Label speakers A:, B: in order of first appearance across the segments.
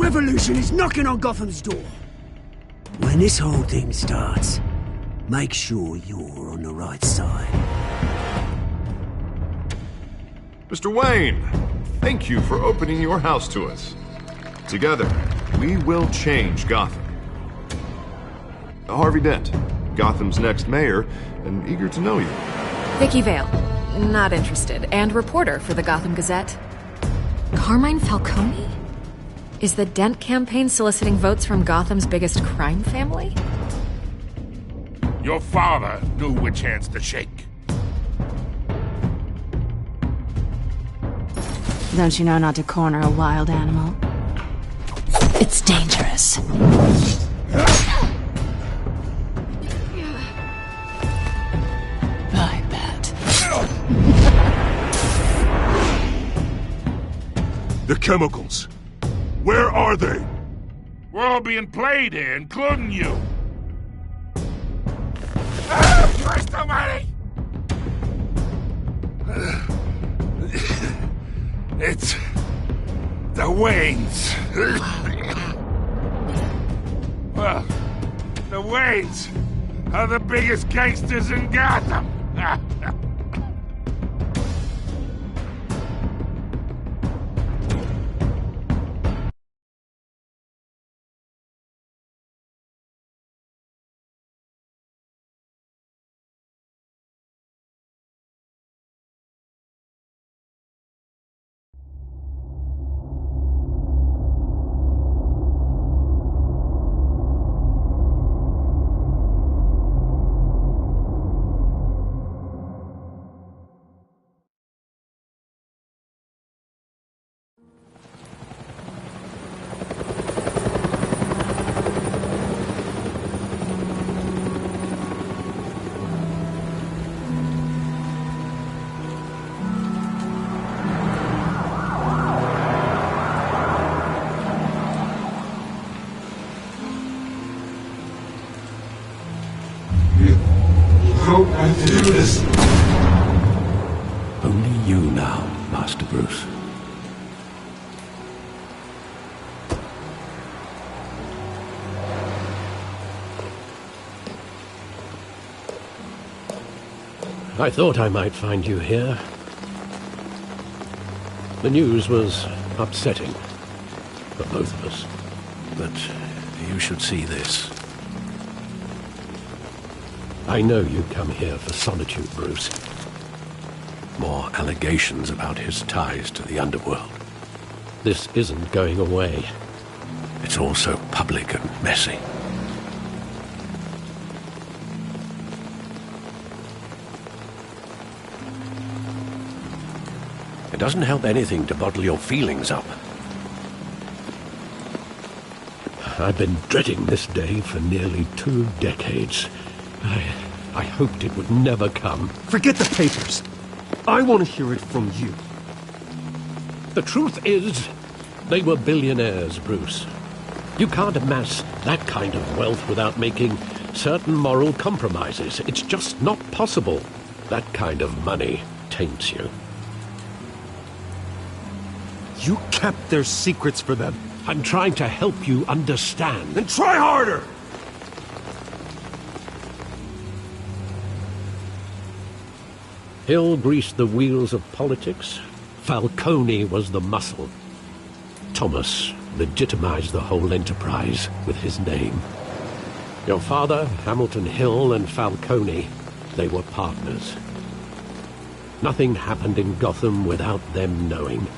A: revolution is knocking on Gotham's door. When this whole thing starts, make sure you're on the right side.
B: Mr. Wayne, thank you for opening your house to us. Together, we will change Gotham. Harvey Dent, Gotham's next mayor, and eager to know you.
C: Vicky Vale, not interested, and reporter for the Gotham Gazette. Carmine Falcone? Is the Dent campaign soliciting votes from Gotham's biggest crime family?
D: Your father knew which hands to shake.
E: Don't you know not to corner a wild animal? It's dangerous. I bet.
D: The chemicals. Where are they? We're all being played here, including you. Christ almighty! It's the Waynes. Well, the Waynes are the biggest gangsters in Gotham.
F: Hope I do this.
G: Only you now, Master Bruce. I thought I might find you here. The news was upsetting for both of us. But you should see this. I know you come here for solitude, Bruce. More allegations about his ties to the underworld. This isn't going away. It's all so public and messy. It doesn't help anything to bottle your feelings up. I've been dreading this day for nearly 2 decades. I hoped it would never come.
H: Forget the papers. I want to hear it from you.
G: The truth is, they were billionaires, Bruce. You can't amass that kind of wealth without making certain moral compromises. It's just not possible. That kind of money taints you.
H: You kept their secrets for them.
G: I'm trying to help you understand.
H: Then try harder!
G: Hill greased the wheels of politics. Falcone was the muscle. Thomas legitimized the whole enterprise with his name. Your father, Hamilton Hill, and Falcone, they were partners. Nothing happened in Gotham without them knowing.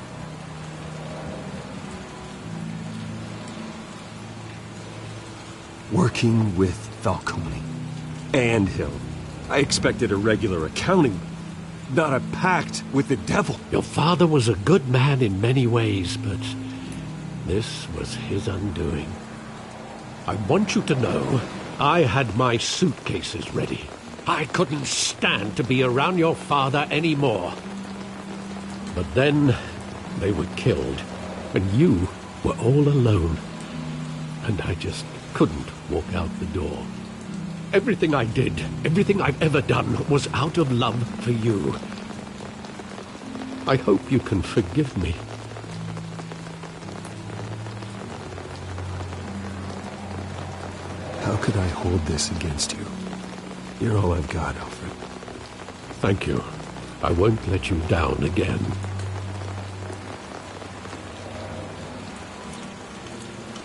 H: Working with Falcone and Hill. I expected a regular accounting, not a pact with the devil.
G: Your father was a good man in many ways, but this was his undoing. I want you to know, I had my suitcases ready. I couldn't stand to be around your father anymore. But then they were killed, and you were all alone. And I just couldn't walk out the door. Everything I did, everything I've ever done, was out of love for you. I hope you can forgive me.
H: could I hold this against you? You're all I've got, Alfred.
G: Thank you. I won't let you down again.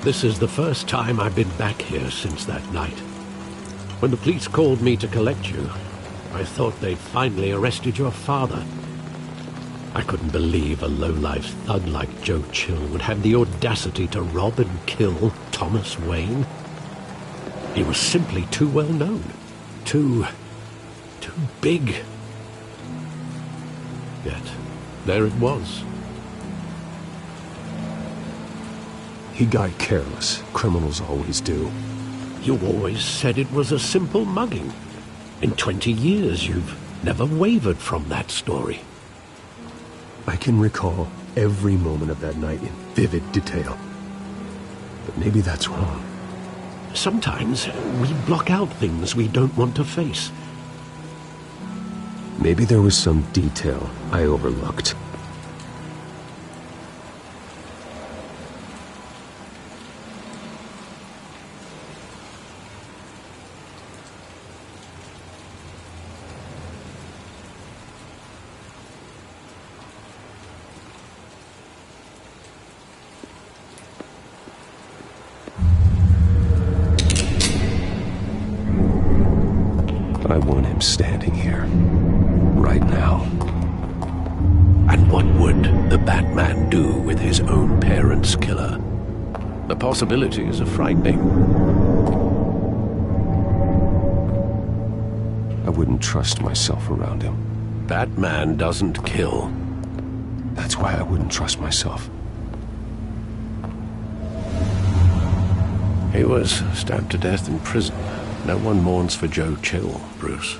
G: This is the first time I've been back here since that night. When the police called me to collect you, I thought they'd finally arrested your father. I couldn't believe a low-life thug like Joe Chill would have the audacity to rob and kill Thomas Wayne. He was simply too well known. Too big. Yet, there it was.
H: He got careless. Criminals always do.
G: You always said it was a simple mugging. In 20 years, you've never wavered from that story.
H: I can recall every moment of that night in vivid detail. But maybe that's wrong.
G: Sometimes we block out things we don't want to face.
H: Maybe there was some detail I overlooked. I want him standing here, right now.
G: And what would the Batman do with his own parents' killer? The possibilities are frightening.
H: I wouldn't trust myself around him.
G: Batman doesn't kill.
H: That's why I wouldn't trust myself.
G: He was stabbed to death in prison. No one mourns for Joe Chill, Bruce.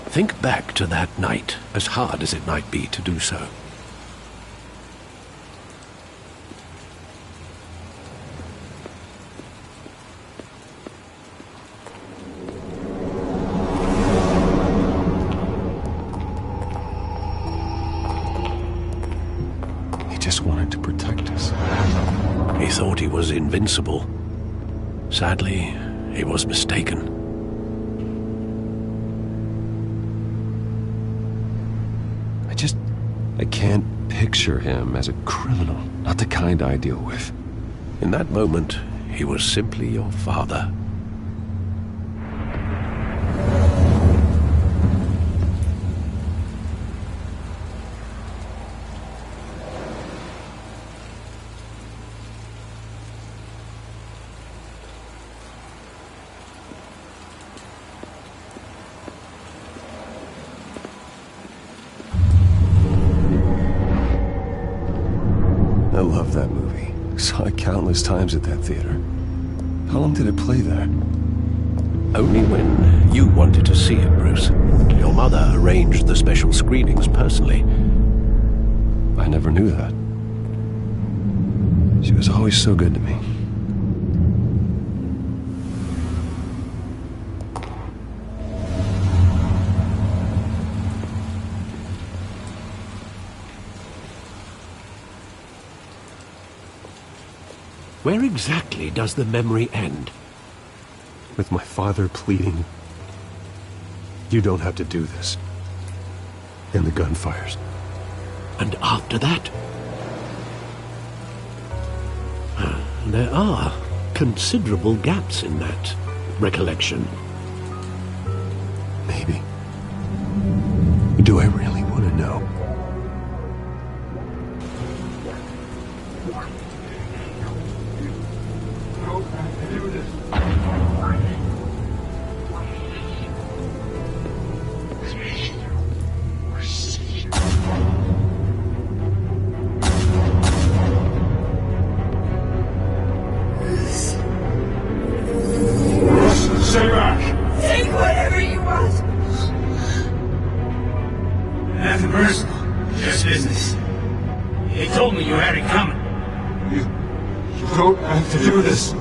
G: Think back to that night, as hard as it might be to do so.
H: Wanted to protect us.
G: He thought he was invincible. Sadly, he was mistaken.
H: I can't picture him as a criminal, not the kind I deal with.
G: In that moment, he was simply your father.
H: I love that movie. Saw it countless times at that theater. How long did it play there?
G: Only when you wanted to see it, Bruce. Your mother arranged the special screenings personally.
H: I never knew that. She was always so good to me.
G: Where exactly does the memory end?
H: With my father pleading, "You don't have to do this." And the gunfires.
G: And after that? There are considerable gaps in that recollection.
H: Maybe. Do I really want to know?
F: Stay back!
I: Take whatever you want!
J: Nothing personal, just business. They told me you had it coming.
F: You don't have to do this.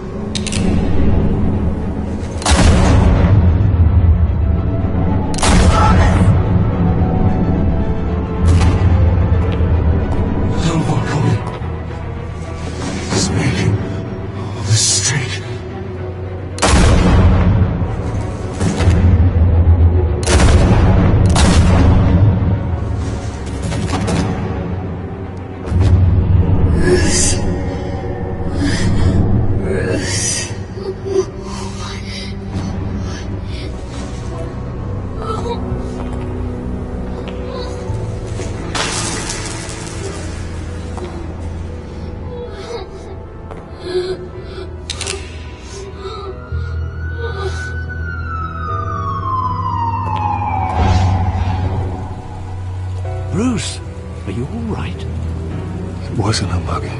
G: Bruce, are you all right?
H: It wasn't a mugging.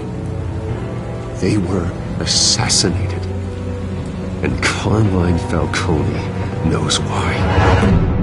H: They were assassinated. And Carmine Falcone knows why.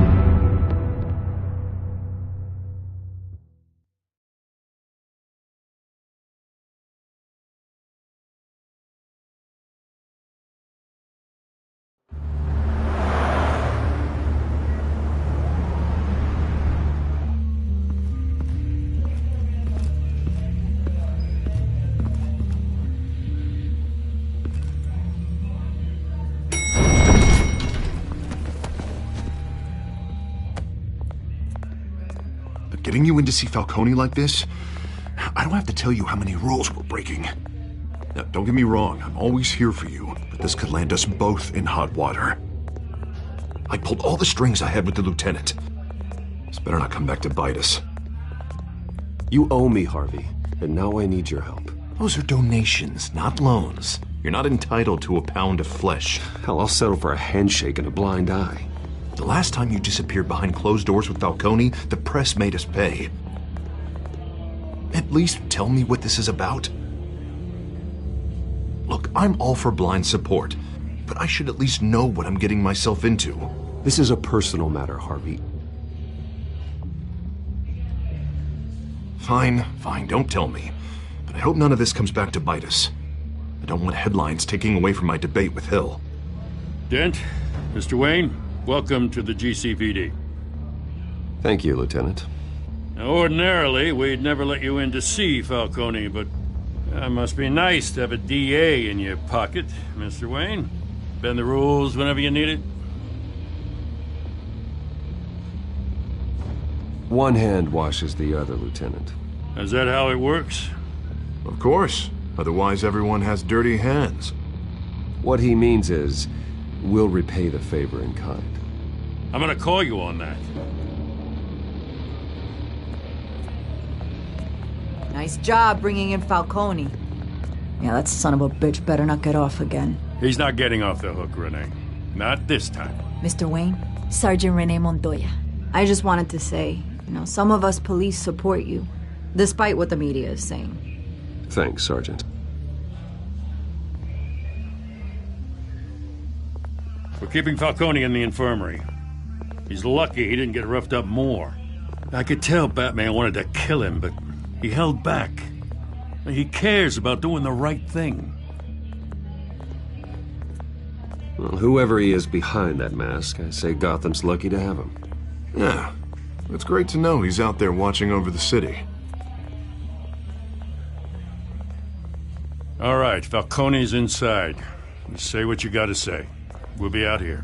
B: Getting you in to see Falcone like this? I don't have to tell you how many rules we're breaking. Now, don't get me wrong, I'm always here for you, but this could land us both in hot water. I pulled all the strings I had with the lieutenant. This better not come back to bite us.
H: You owe me, Harvey, and now I need your help.
B: Those are donations, not loans. You're not entitled to a pound of flesh.
H: Hell, I'll settle for a handshake and a blind eye.
B: The last time you disappeared behind closed doors with Falcone, the press made us pay. At least tell me what this is about. Look, I'm all for blind support, but I should at least know what I'm getting myself into.
H: This is a personal matter, Harvey.
B: Fine, don't tell me. But I hope none of this comes back to bite us. I don't want headlines taking away from my debate with Hill.
K: Dent, Mr. Wayne. Welcome to the GCPD.
H: Thank you, Lieutenant.
K: Now, ordinarily, we'd never let you in to see Falcone, but it must be nice to have a DA in your pocket, Mr. Wayne. Bend the rules whenever you need it.
H: One hand washes the other, Lieutenant.
K: Is that how it works?
B: Of course. Otherwise, everyone has dirty hands.
H: What he means is, we'll repay the favor in kind.
K: I'm gonna call you on that.
L: Nice job bringing in Falcone. Yeah, that son of a bitch better not get off again.
K: He's not getting off the hook, Renee. Not this time.
L: Mr. Wayne, Sergeant Renee Montoya. I just wanted to say, some of us police support you, despite what the media is saying.
H: Thanks, Sergeant.
K: We're keeping Falcone in the infirmary. He's lucky he didn't get roughed up more. I could tell Batman wanted to kill him, but he held back. He cares about doing the right thing.
H: Well, whoever he is behind that mask, I say Gotham's lucky to have him.
B: Yeah, it's great to know he's out there watching over the city.
K: All right, Falcone's inside. You say what you gotta say. We'll be out here.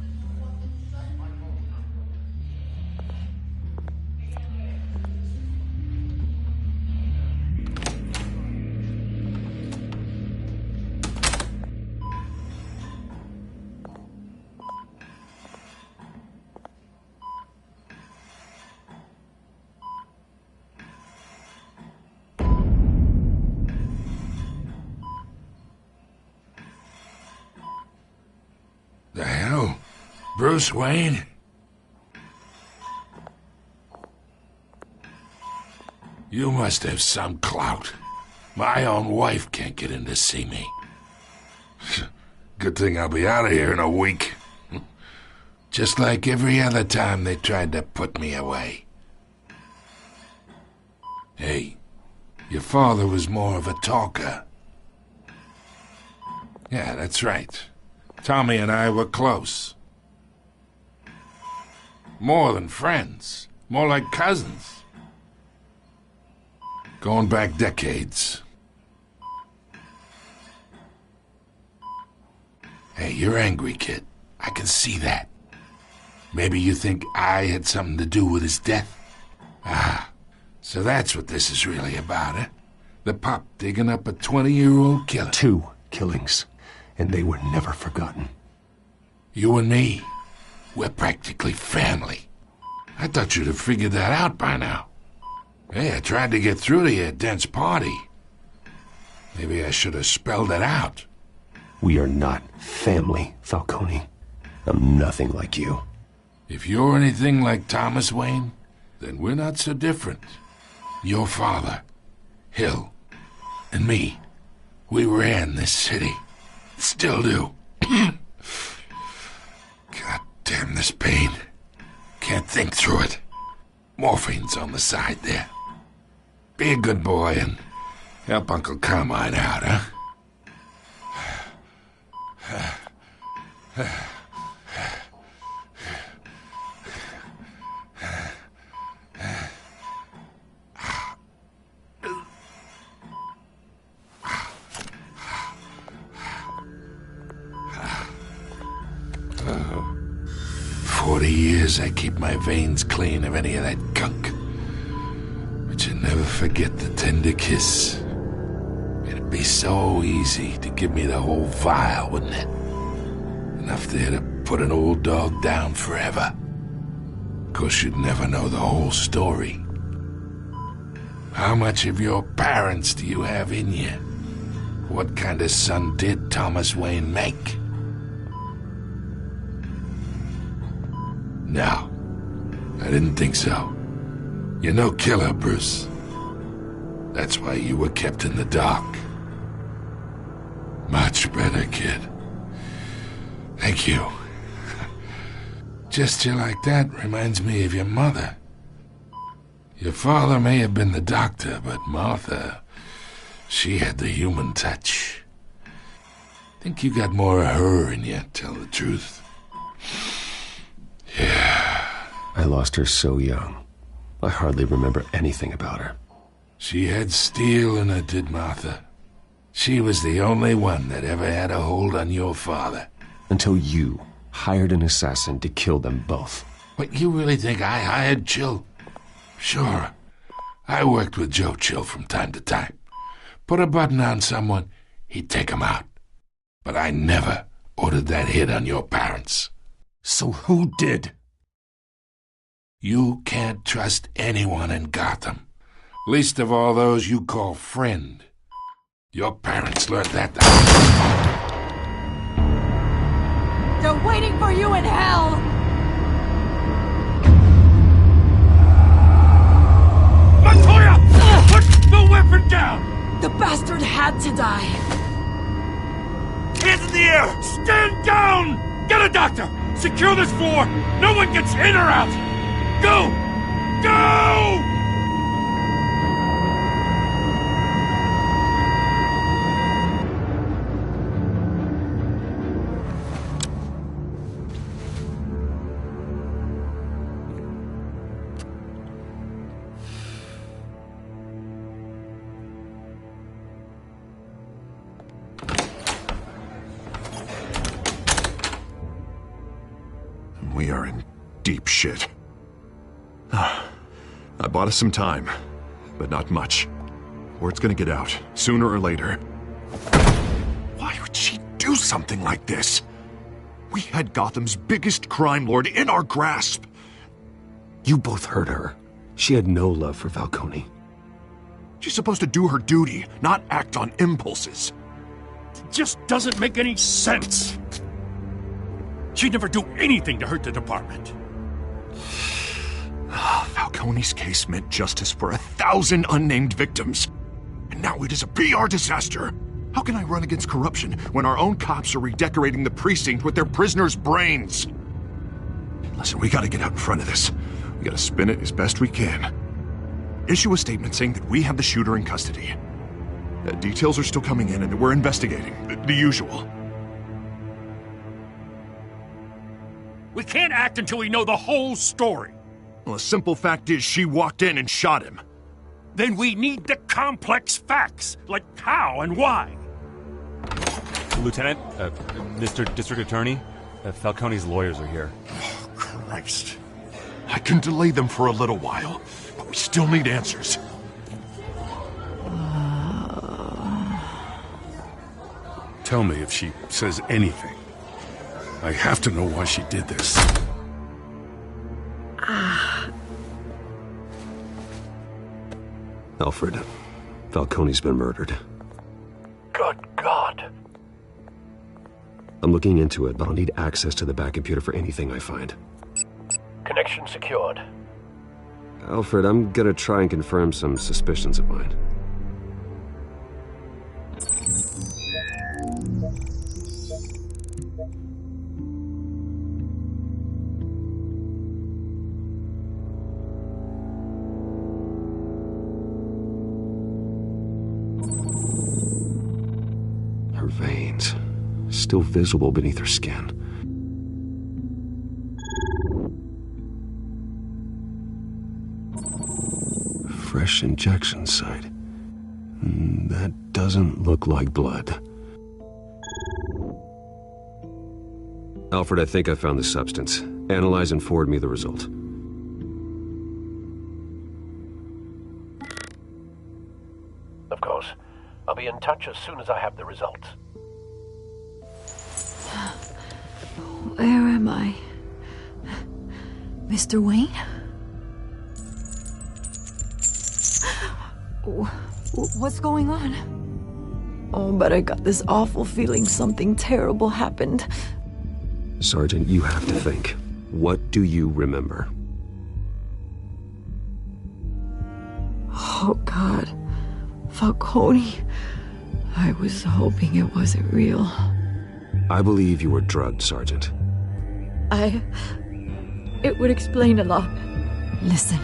D: The hell? Bruce Wayne? You must have some clout. My own wife can't get in to see me. Good thing I'll be out of here in a week. Just like every other time they tried to put me away. Hey, your father was more of a talker. Yeah, that's right. Tommy and I were close. More than friends. More like cousins. Going back decades. Hey, you're angry, kid. I can see that. Maybe you think I had something to do with his death? Ah, so that's what this is really about, eh? The pup digging up a 20-year-old killer.
H: 2 killings. And they were never forgotten.
D: You and me, we're practically family. I thought you'd have figured that out by now. Hey, I tried to get through to you at Dent's party. Maybe I should have spelled it out.
H: We are not family, Falcone. I'm nothing like you.
D: If you're anything like Thomas Wayne, then we're not so different. Your father, Hill, and me, we ran this city. Still do. God damn this pain. Can't think through it. Morphine's on the side there. Be a good boy and help Uncle Carmine out, huh? 40 years I keep my veins clean of any of that gunk. But you never forget the tender kiss. It'd be so easy to give me the whole vial, wouldn't it? Enough there to put an old dog down forever. Of course, you'd never know the whole story. How much of your parents do you have in you? What kind of son did Thomas Wayne make? No, I didn't think so. You're no killer, Bruce. That's why you were kept in the dark. Much better, kid. Thank you. Gesture like that reminds me of your mother. Your father may have been the doctor, but Martha, she had the human touch. Think you got more of her in you, tell the truth. Yeah.
H: I lost her so young. I hardly remember anything about her.
D: She had steel in her, did Martha. She was the only one that ever had a hold on your father.
H: Until you hired an assassin to kill them both.
D: What, you really think I hired Chill? Sure. I worked with Joe Chill from time to time. Put a button on someone, he'd take him out. But I never ordered that hit on your parents.
H: So who did?
D: You can't trust anyone in Gotham. Least of all those you call friend. Your parents learned that.
I: They're waiting for you in hell!
K: Montoya! Put the weapon down!
I: The bastard had to die.
K: Hands in the air! Stand down! Get a doctor! Secure this floor! No one gets in or out! Go! Go!
B: We are in deep shit. I bought us some time, but not much. Word's gonna get out, sooner or later. Why would she do something like this? We had Gotham's biggest crime lord in our grasp.
H: You both hurt her. She had no love for Falcone.
B: She's supposed to do her duty, not act on impulses.
K: It just doesn't make any sense. She'd never do anything to hurt the department.
B: Falcone's case meant justice for 1,000 unnamed victims. And now it is a PR disaster. How can I run against corruption when our own cops are redecorating the precinct with their prisoners' brains? Listen, we gotta get out in front of this. We gotta spin it as best we can. Issue a statement saying that we have the shooter in custody. Details are still coming in and that we're investigating. The usual.
K: We can't act until we know the whole story.
B: Well, the simple fact is she walked in and shot him.
K: Then we need the complex facts, like how and why.
M: Lieutenant, Mr. District Attorney, Falcone's lawyers are here.
B: Oh, Christ. I can delay them for a little while, but we still need answers.
K: Tell me if she says anything. I have to know why she did this.
H: Alfred, Falcone's been murdered.
G: Good God.
H: I'm looking into it, but I'll need access to the back computer for anything I find.
G: Connection secured.
H: Alfred, I'm gonna try and confirm some suspicions of mine. Her veins, still visible beneath her skin. Fresh injection site. That doesn't look like blood. Alfred, I think I found the substance. Analyze and forward me the result.
G: Of course. I'll be in touch as soon as I have the results.
L: Where am I? Mr. Wayne? What's going on? Oh, but I got this awful feeling something terrible happened.
H: Sergeant, you have to think. What do you remember?
L: Oh, God. Falcone. I was hoping it wasn't real.
H: I believe you were drugged, Sergeant.
L: It would explain a lot. Listen,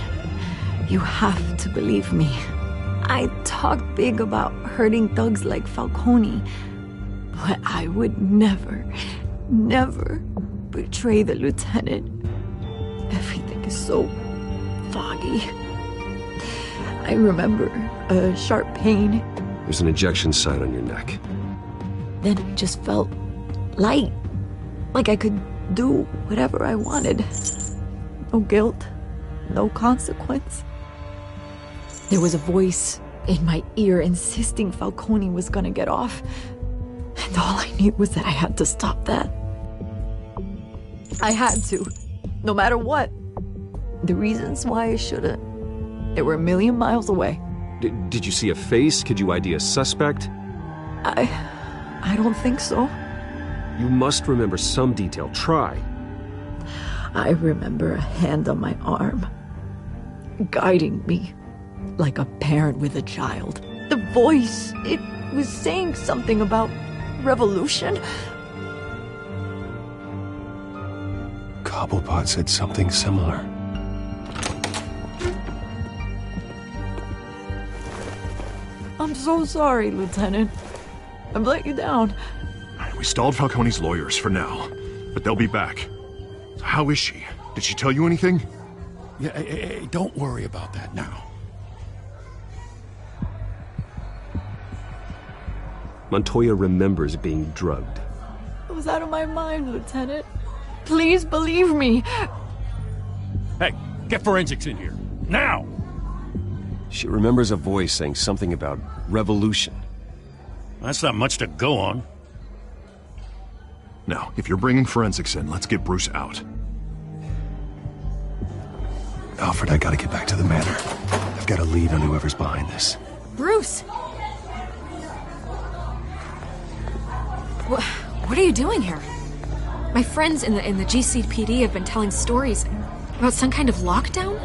L: you have to believe me. I talk big about hurting thugs like Falcone, but I would never betray the lieutenant. Everything is so foggy. I remember a sharp pain.
H: There's an injection site on your neck.
L: Then it just felt light, like I could do whatever I wanted. No guilt, no consequence. There was a voice in my ear insisting Falcone was gonna get off. And all I knew was that I had to stop that. I had to, no matter what. The reasons why I shouldn't, they were a million miles away.
H: Did you see a face? Could you ID a suspect?
L: I don't think so.
H: You must remember some detail. Try.
L: I remember a hand on my arm, guiding me like a parent with a child. The voice, it was saying something about revolution.
H: Cobblepot said something similar.
L: I'm so sorry, Lieutenant. I've let you down.
B: We stalled Falcone's lawyers for now, but they'll be back. So how is she? Did she tell you anything?
K: Yeah, hey, don't worry about that now.
H: Montoya remembers being drugged.
L: I was out of my mind, Lieutenant. Please believe me.
K: Hey, get forensics in here. Now!
H: She remembers a voice saying something about revolution.
K: That's not much to go on.
B: Now, if you're bringing forensics in, let's get Bruce out.
H: Alfred, I gotta get back to the manor. I've got a lead on whoever's behind this.
C: Bruce! What are you doing here? My friends in the GCPD have been telling stories about some kind of lockdown?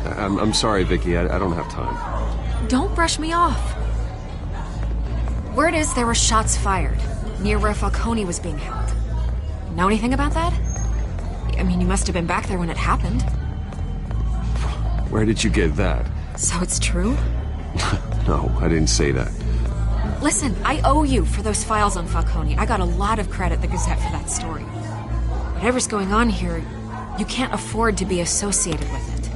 H: I'm sorry, Vicky. I don't have time.
C: Don't brush me off. Word is there were shots fired near where Falcone was being held. Know anything about that? I mean, you must have been back there when it happened.
H: Where did you get that?
C: So it's true?
H: No, I didn't say that.
C: Listen, I owe you for those files on Falcone. I got a lot of credit at the Gazette for that story. Whatever's going on here, you can't afford to be associated with it.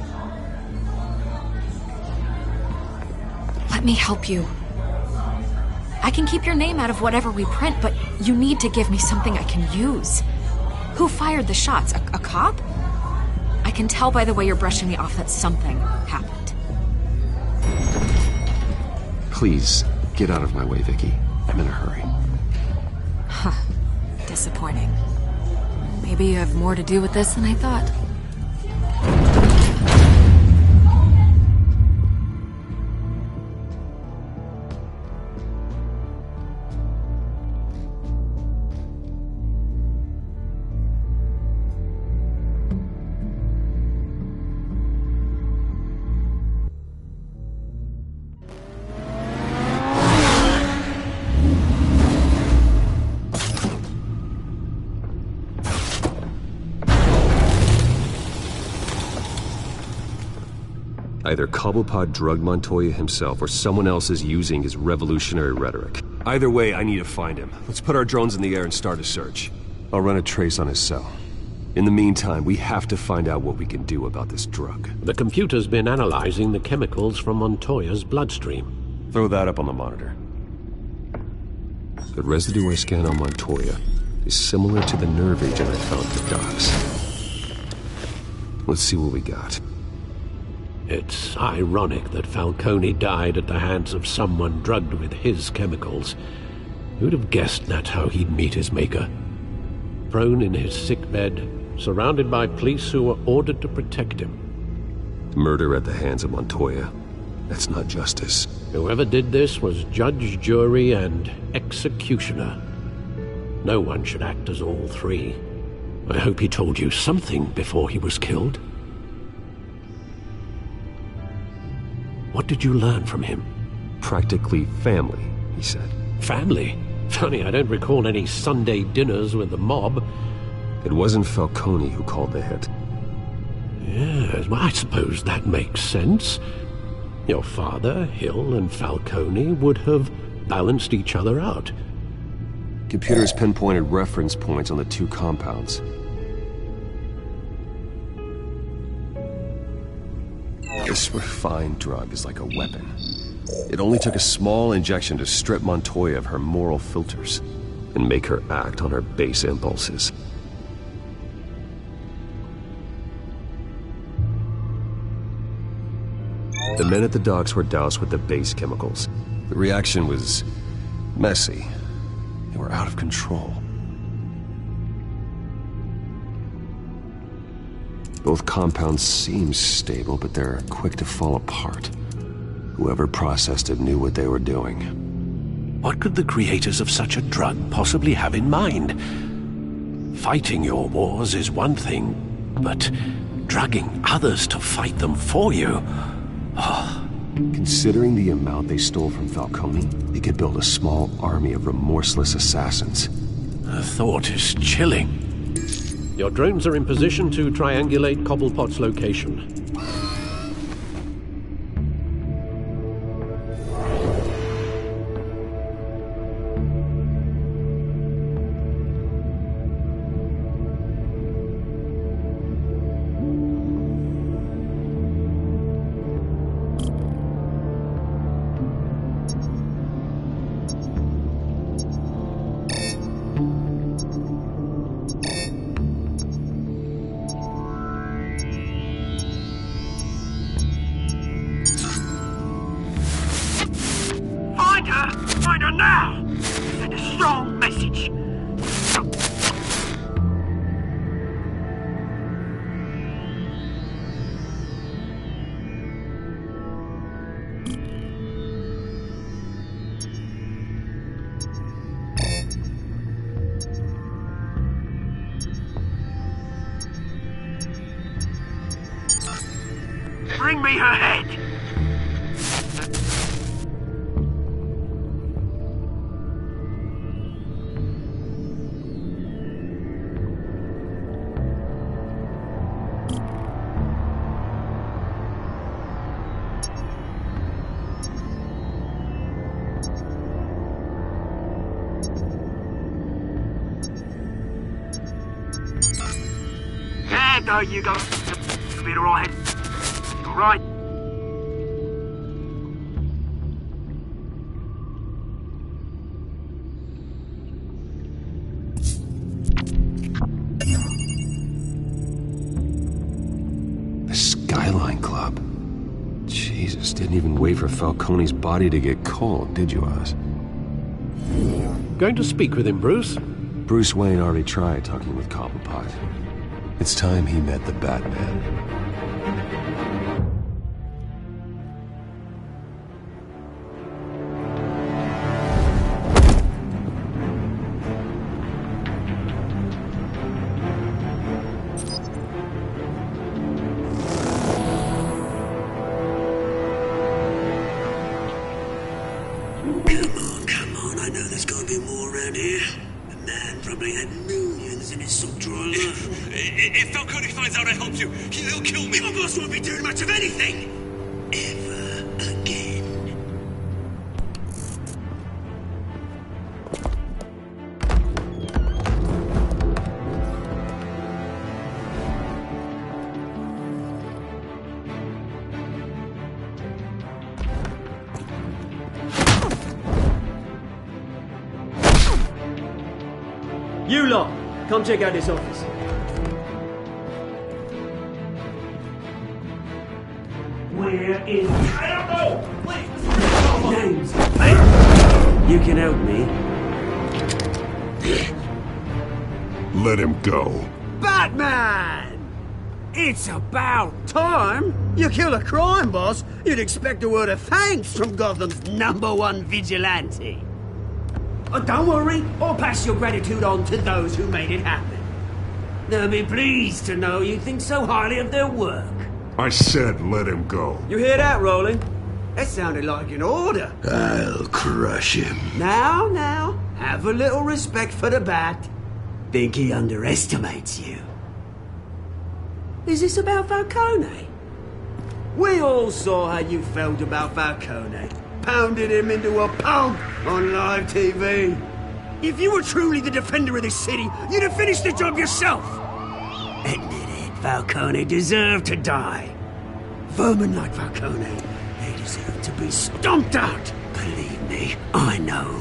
C: Let me help you. I can keep your name out of whatever we print, but you need to give me something I can use. Who fired the shots? A cop? I can tell by the way you're brushing me off that something happened.
H: Please, get out of my way, Vicky. I'm in a hurry.
C: Huh. Disappointing. Maybe you have more to do with this than I thought.
H: Either Cobblepot drugged Montoya himself or someone else is using his revolutionary rhetoric. Either way, I need to find him. Let's put our drones in the air and start a search. I'll run a trace on his cell. In the meantime, we have to find out what we can do about this drug.
G: The computer's been analyzing the chemicals from Montoya's bloodstream.
H: Throw that up on the monitor. The residue I scanned on Montoya is similar to the nerve agent I found at the docks. Let's see what we got.
G: It's ironic that Falcone died at the hands of someone drugged with his chemicals. Who'd have guessed that's how he'd meet his maker? Prone in his sickbed, surrounded by police who were ordered to protect him.
H: Murder at the hands of Montoya. That's not justice.
G: Whoever did this was judge, jury, and executioner. No one should act as all three. I hope he told you something before he was killed. What did you learn from him?
H: Practically family, he said.
G: Family? Funny, I don't recall any Sunday dinners with the mob.
H: It wasn't Falcone who called the hit.
G: Yes, well, I suppose that makes sense. Your father, Hill, and Falcone would have balanced each other out.
H: Computers pinpointed reference points on the two compounds. This refined drug is like a weapon. It only took a small injection to strip Montoya of her moral filters and make her act on her base impulses. The men at the docks were doused with the base chemicals. The reaction was messy. They were out of control. Both compounds seem stable, but they're quick to fall apart. Whoever processed it knew what they were doing.
G: What could the creators of such a drug possibly have in mind? Fighting your wars is one thing, but drugging others to fight them for you... Oh.
H: Considering the amount they stole from Falcone, they could build a small army of remorseless assassins.
G: The thought is chilling. Your drones are in position to triangulate Cobblepot's location.
A: Find her now! Send a strong message. Bring me her head! There you go. You'll be alright. You're right.
H: The Skyline Club. Jesus, didn't even wait for Falcone's body to get cold, did you, Oz?
G: Going to speak with him, Bruce?
H: Bruce Wayne already tried talking with Cobblepot. It's time he met the Batman.
A: Come on, I know there's gotta be more around here. The man probably had millions in his sock drawer alone.
N: If Falcone finds out I helped you, he'll kill me.
A: Your boss won't be doing much of anything! ever again.
N: You lot, come check out this office.
A: We're in trouble! Names. You can help me.
B: Let him go.
A: Batman! It's about time. You kill a crime boss, you'd expect a word of thanks from Gotham's #1 vigilante. Oh, don't worry, I'll pass your gratitude on to those who made it happen. They'll be pleased to know you think so highly of their work.
B: I said let him go.
A: You hear that, Roland? That sounded like an order.
B: I'll crush him.
A: Now, have a little respect for the Bat. Think he underestimates you. Is this about Falcone? We all saw how you felt about Falcone. Pounded him into a pulp on live TV. If you were truly the defender of this city, you'd have finished the job yourself. Admit it, Falcone deserved to die. Vermin like Falcone, they deserve to be stomped out. Believe me, I know.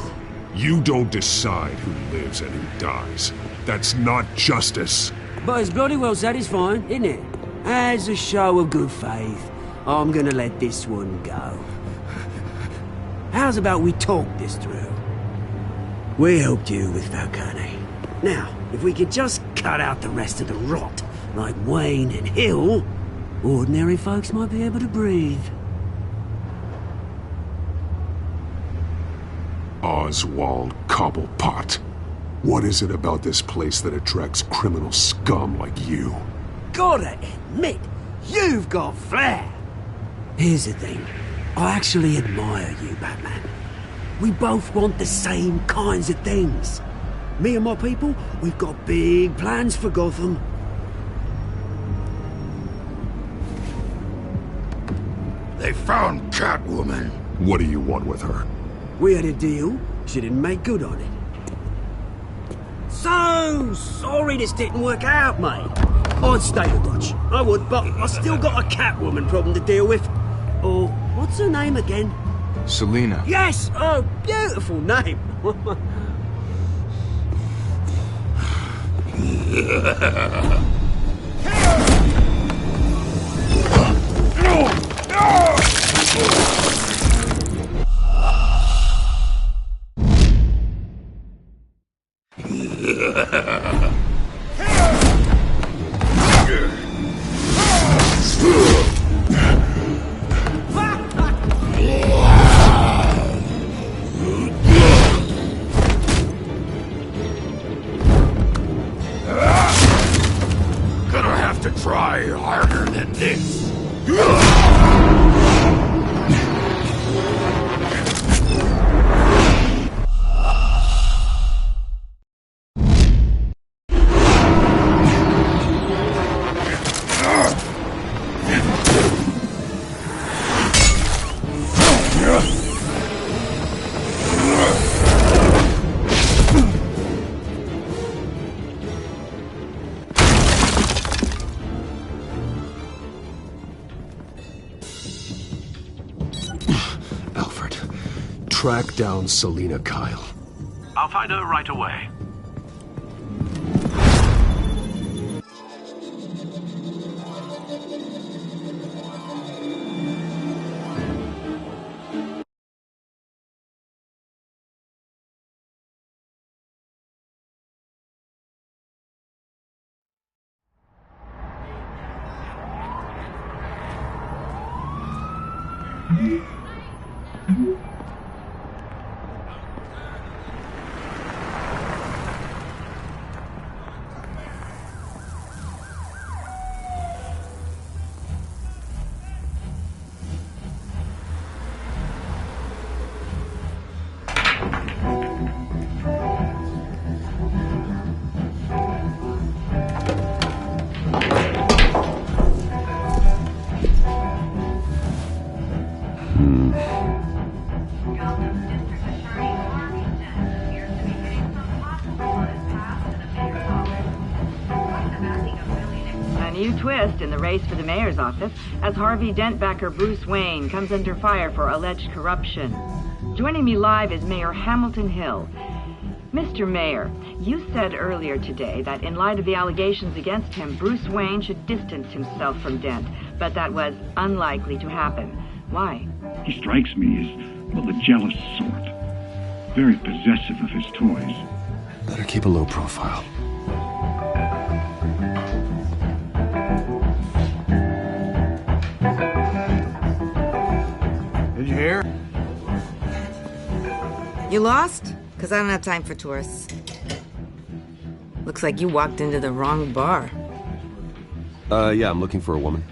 B: You don't decide who lives and who dies. That's not justice.
A: But it's bloody well satisfying, isn't it? As a show of good faith, I'm gonna let this one go. How's about we talk this through? We helped you with Falcone. Now, if we could just cut out the rest of the rot, like Wayne and Hill, ordinary folks might be able to breathe.
B: Oswald Cobblepot. What is it about this place that attracts criminal scum like you?
A: Gotta admit, you've got flair. Here's the thing. I actually admire you, Batman. We both want the same kinds of things. Me and my people, we've got big plans for Gotham.
D: They found Catwoman.
B: What do you want with her?
A: We had a deal. She didn't make good on it. So sorry this didn't work out, mate. I'd stay a watch. I would, but I still got a Catwoman problem to deal with. Or, what's her name again?
F: Selina.
A: Yes! Oh, beautiful name.
D: Gonna have to try harder than this.
H: Track down Selina Kyle.
G: I'll find her right away.
O: new twist in the race for the mayor's office as Harvey Dent backer Bruce Wayne comes under fire for alleged corruption. Joining me live is Mayor Hamilton Hill. Mr. Mayor, you said earlier today that in light of the allegations against him, Bruce Wayne should distance himself from Dent, but that was unlikely to happen. Why?
P: He strikes me as, well, the jealous sort. Very possessive of his toys.
H: Better keep a low profile.
Q: Did you hear?
R: You lost? Because I don't have time for tourists. Looks like you walked into the wrong bar.
H: Yeah, I'm looking for a woman.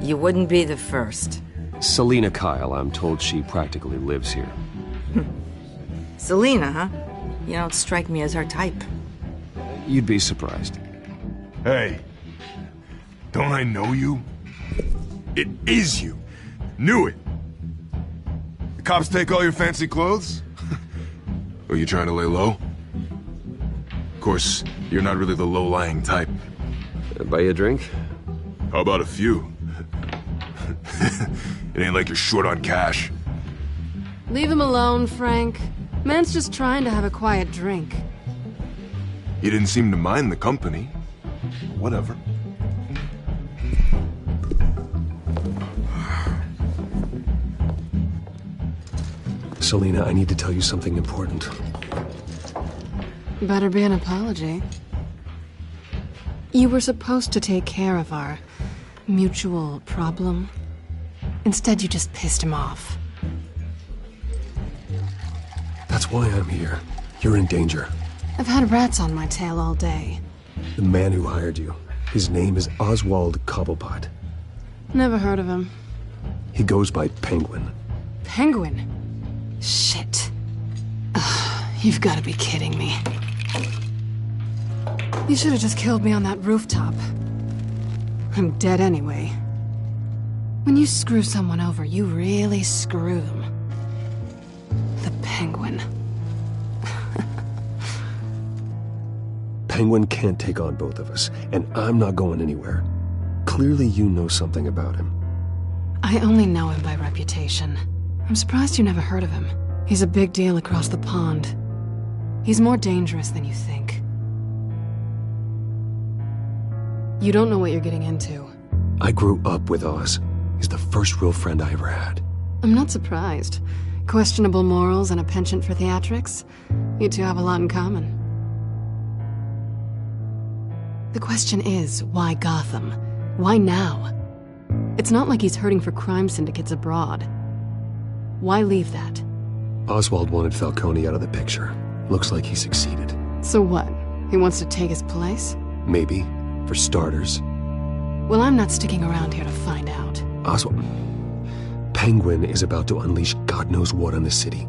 R: You wouldn't be the first.
H: Selina Kyle, I'm told she practically lives here.
R: Selina, huh? You don't strike me as her type.
H: You'd be surprised.
F: Hey, don't I know you? It is you. Knew it. The cops take all your fancy clothes? Are you trying to lay low? Of course, you're not really the low-lying type.
H: Buy you a drink?
F: How about a few? It ain't like you're short on cash.
S: Leave him alone, Frank. Man's just trying to have a quiet drink.
F: You didn't seem to mind the company. Whatever.
H: Selina, I need to tell you something important.
S: Better be an apology. You were supposed to take care of our mutual problem. Instead, you just pissed him off.
H: That's why I'm here. You're in danger.
S: I've had rats on my tail all day.
H: The man who hired you, his name is Oswald Cobblepot.
S: Never heard of him.
H: He goes by Penguin.
S: Penguin? Shit. Ugh, you've got to be kidding me. You should have just killed me on that rooftop. I'm dead anyway. When you screw someone over, you really screw them. The Penguin.
H: Penguin can't take on both of us, and I'm not going anywhere. Clearly you know something about him.
S: I only know him by reputation. I'm surprised you never heard of him. He's a big deal across the pond. He's more dangerous than you think. You don't know what you're getting into.
H: I grew up with Oz. He's the first real friend I ever had.
S: I'm not surprised. Questionable morals and a penchant for theatrics. You two have a lot in common. The question is, why Gotham? Why now? It's not like he's hurting for crime syndicates abroad. Why leave that?
H: Oswald wanted Falcone out of the picture. Looks like he succeeded.
S: So what? He wants to take his place?
H: Maybe. For starters.
S: Well, I'm not sticking around here to find out.
H: Oswald... Penguin is about to unleash God knows what on the city.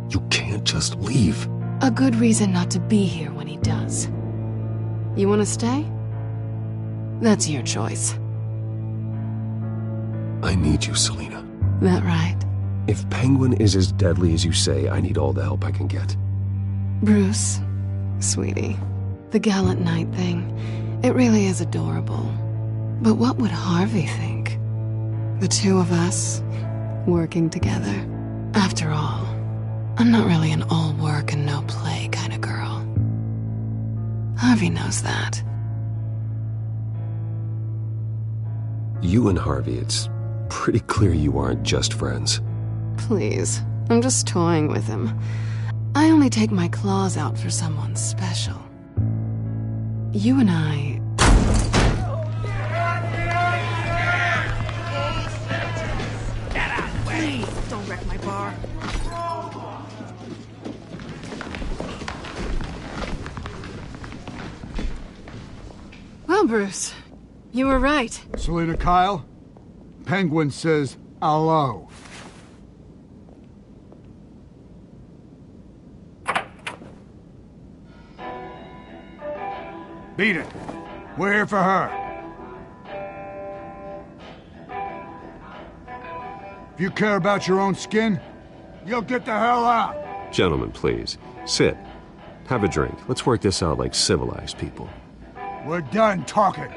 H: You can't just leave.
S: A good reason not to be here when he does. You want to stay? That's your choice.
H: I need you, Selina.
S: That right?
H: If Penguin is as deadly as you say, I need all the help I can get.
S: Bruce, sweetie, the gallant knight thing, it really is adorable. But what would Harvey think? The two of us, working together. After all, I'm not really an all work and no play kind of girl. Harvey knows that.
H: You and Harvey, it's pretty clear you aren't just friends.
S: Please, I'm just toying with him. I only take my claws out for someone special. You and I...
R: Get out of the way! Please, don't wreck my bar.
S: Well, Bruce, you were right.
Q: Selina Kyle, Penguin says hello. Beat it. We're here for her. If you care about your own skin, you'll get the hell out.
H: Gentlemen, please. Sit. Have a drink. Let's work this out like civilized people.
Q: We're done talking.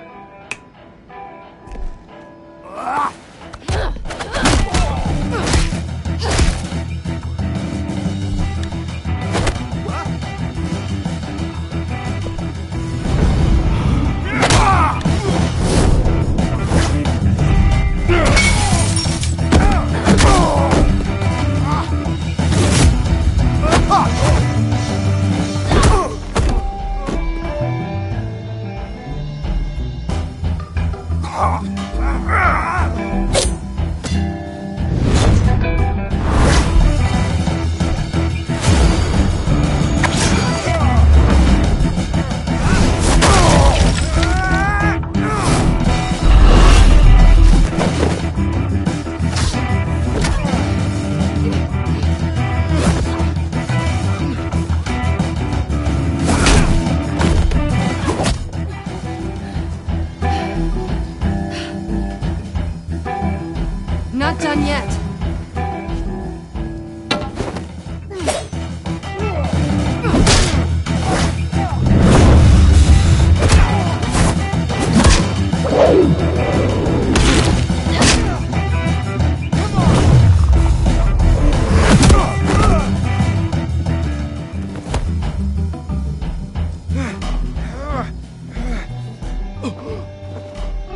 S: Not done yet.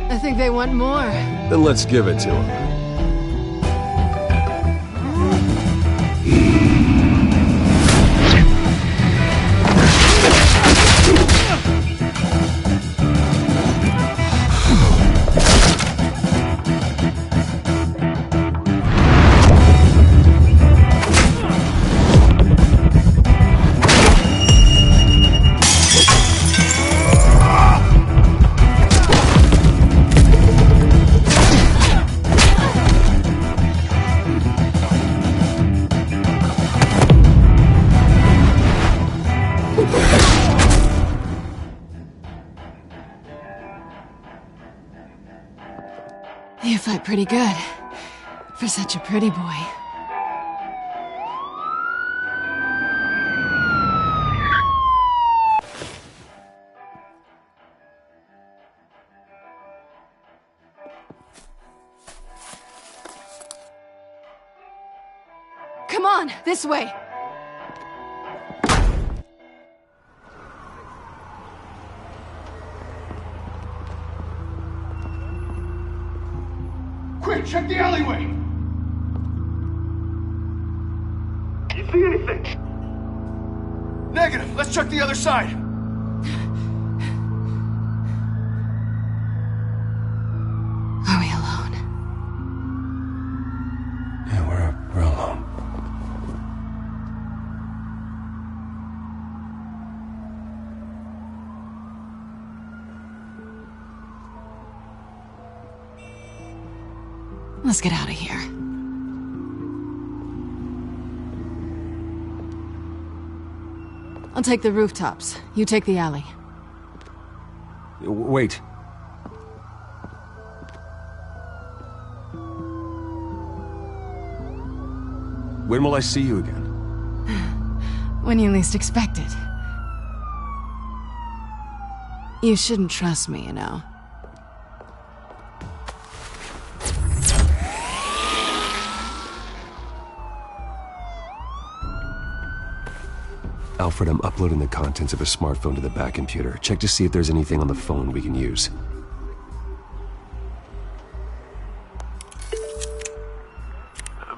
S: I think they want more.
H: Then let's give it to them.
S: You fight pretty good. For such a pretty boy. Come on, this way.
Q: Quick, check the alleyway!
F: You see anything? Negative. Let's check the other side.
S: Are we alone?
D: Yeah, we're alone.
S: Let's get out of here. I'll take the rooftops. You take the alley.
H: Wait. When will I see you again?
S: When you least expect it. You shouldn't trust me, you know.
H: Alfred, I'm uploading the contents of a smartphone to the back computer. Check to see if there's anything on the phone we can use.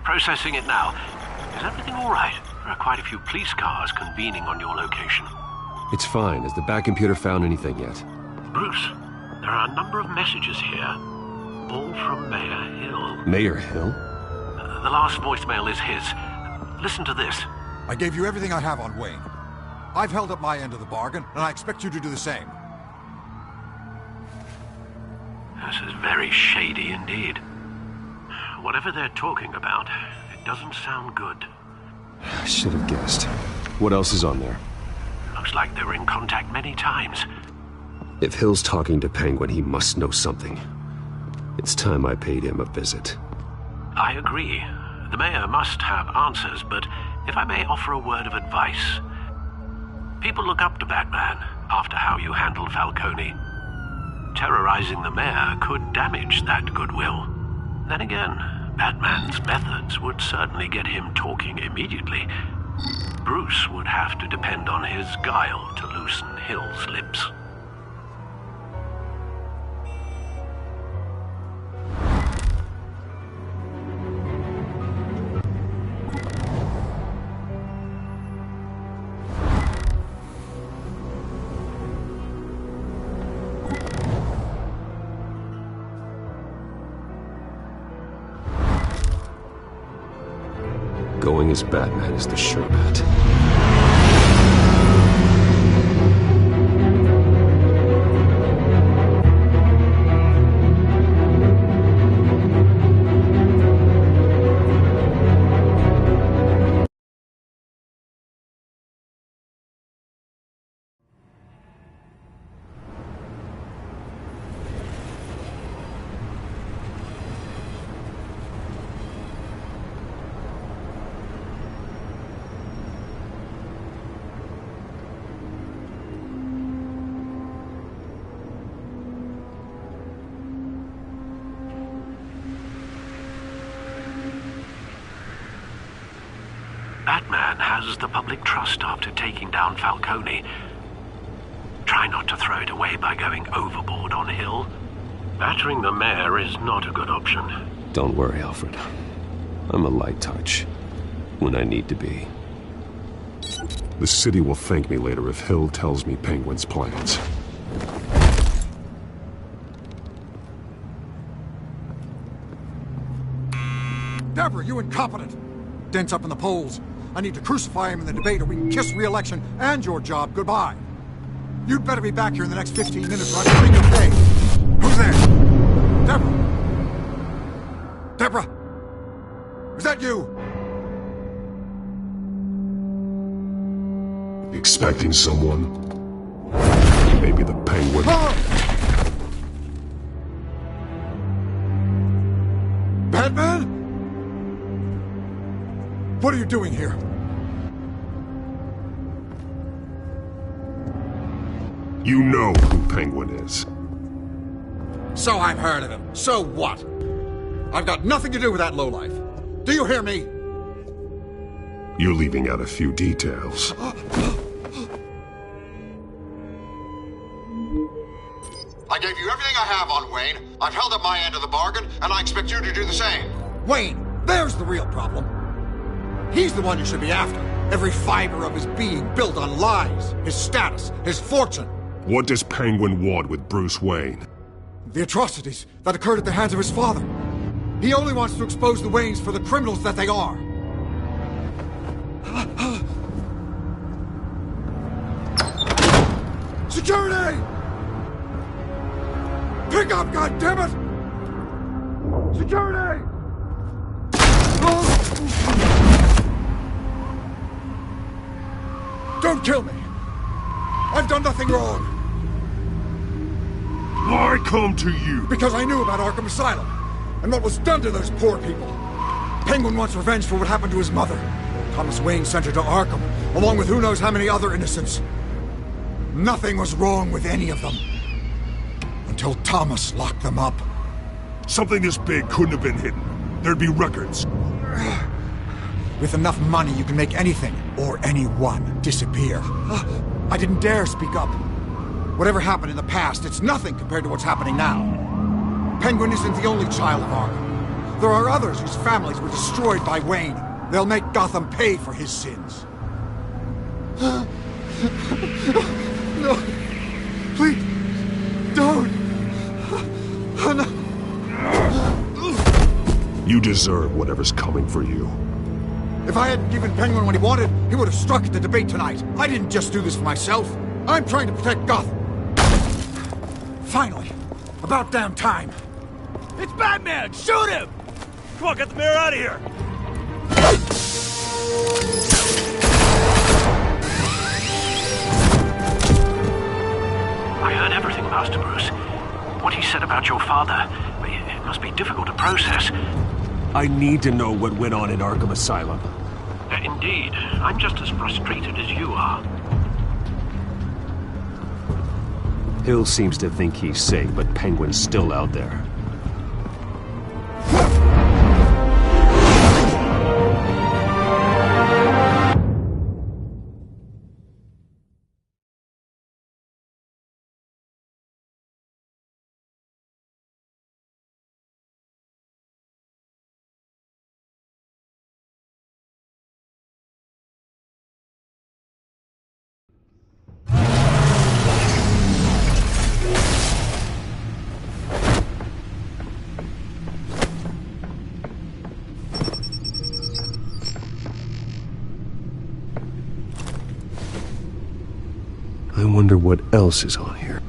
G: Processing it now. Is everything all right? There are quite a few police cars convening on your location.
H: It's fine. Has the back computer found anything yet?
G: Bruce, there are a number of messages here. All from Mayor Hill.
H: Mayor Hill?
G: The last voicemail is his. Listen to this.
T: I gave you everything I have on Wayne. I've held up my end of the bargain, and I expect you to do the same.
G: This is very shady indeed. Whatever they're talking about, it doesn't sound good.
H: I should have guessed. What else is on there?
G: Looks like they were in contact many times.
H: If Hill's talking to Penguin, he must know something. It's time I paid him a visit.
G: I agree. The mayor must have answers, but if I may offer a word of advice. People look up to Batman after how you handled Falcone. Terrorizing the mayor could damage that goodwill. Then again, Batman's methods would certainly get him talking immediately. Bruce would have to depend on his guile to loosen Hill's lips.
H: Going as Batman is the sure bet.
G: Batman has the public trust after taking down Falcone. Try not to throw it away by going overboard on Hill. Battering the mayor is not a good option.
H: Don't worry, Alfred. I'm a light touch. When I need to be.
B: The city will thank me later if Hill tells me Penguin's plans.
T: Deborah, you incompetent! Dent's up in the polls. I need to crucify him in the debate or we can kiss re-election and your job goodbye. You'd better be back here in the next 15 minutes or I'm running your day. Who's there? Deborah? Deborah? Is that you?
B: Expecting someone? Maybe the Penguin.
T: Batman? What are you doing here?
B: You know who Penguin is.
T: So I've heard of him. So what? I've got nothing to do with that lowlife. Do you hear me?
B: You're leaving out a few details.
T: I gave you everything I have on Wayne. I've held up my end of the bargain, and I expect you to do the same. Wayne, there's the real problem. He's the one you should be after. Every fiber of his being built on lies, his status, his fortune.
B: What does Penguin want with Bruce Wayne?
T: The atrocities that occurred at the hands of his father. He only wants to expose the Waynes for the criminals that they are. Security! Pick up, goddammit! Security! Don't kill me! I've done nothing wrong!
B: Why come to you?
T: Because I knew about Arkham Asylum, and what was done to those poor people. Penguin wants revenge for what happened to his mother. Thomas Wayne sent her to Arkham, along with who knows how many other innocents. Nothing was wrong with any of them. Until Thomas locked them up.
B: Something this big couldn't have been hidden. There'd be records.
T: With enough money, you can make anything, or anyone, disappear. I didn't dare speak up. Whatever happened in the past, it's nothing compared to what's happening now. Penguin isn't the only child of Arkham. There are others whose families were destroyed by Wayne. They'll make Gotham pay for his sins. No. Please. Don't. No.
B: You deserve whatever's coming for you.
T: If I hadn't given Penguin what he wanted, he would have struck at the debate tonight. I didn't just do this for myself. I'm trying to protect Gotham. Finally. About damn time.
M: It's Batman! Shoot him! Come on, get the mayor out of here!
G: I heard everything, Master Bruce. What he said about your father, it must be difficult to process.
H: I need to know what went on in Arkham Asylum.
G: Indeed. I'm just as frustrated as you are.
H: Hill seems to think he's safe, but Penguin's still out there. I wonder what else is on here.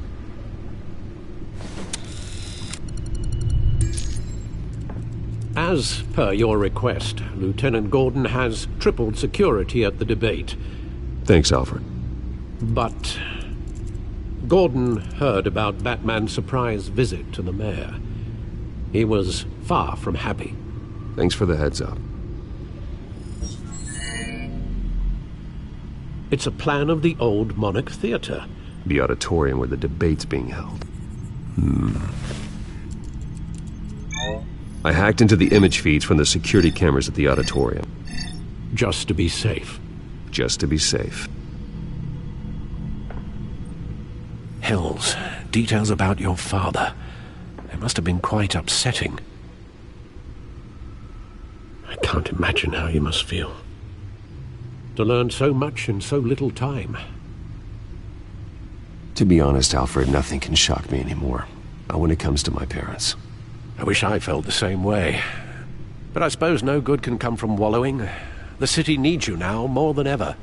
G: As per your request, Lieutenant Gordon has tripled security at the debate.
H: Thanks, Alfred.
G: But Gordon heard about Batman's surprise visit to the mayor. He was far from happy.
H: Thanks for the heads up.
G: It's a plan of the old Monarch Theater.
H: The auditorium where the debate's being held. I hacked into the image feeds from the security cameras at the auditorium.
G: Just to be safe.
H: Just to be safe.
G: Hills, details about your father. They must have been quite upsetting. I can't imagine how you must feel. To learn so much in so little time.
H: To be honest, Alfred, nothing can shock me anymore. Not when it comes to my parents.
G: I wish I felt the same way. But I suppose no good can come from wallowing. The city needs you now more than ever.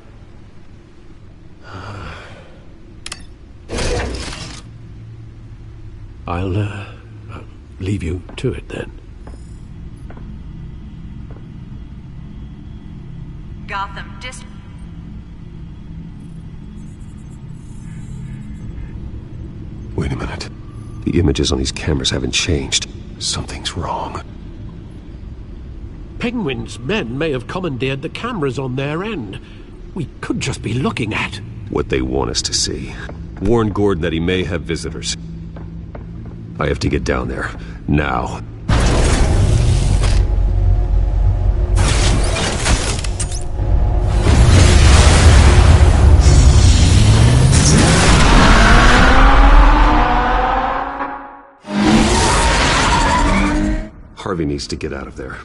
G: I'll leave you to it then.
O: Gotham
H: Wait a minute. The images on these cameras haven't changed. Something's wrong.
G: Penguin's men may have commandeered the cameras on their end. We could just be looking at
H: what they want us to see. Warn Gordon that he may have visitors. I have to get down there. Now. Harvey needs to get out of there.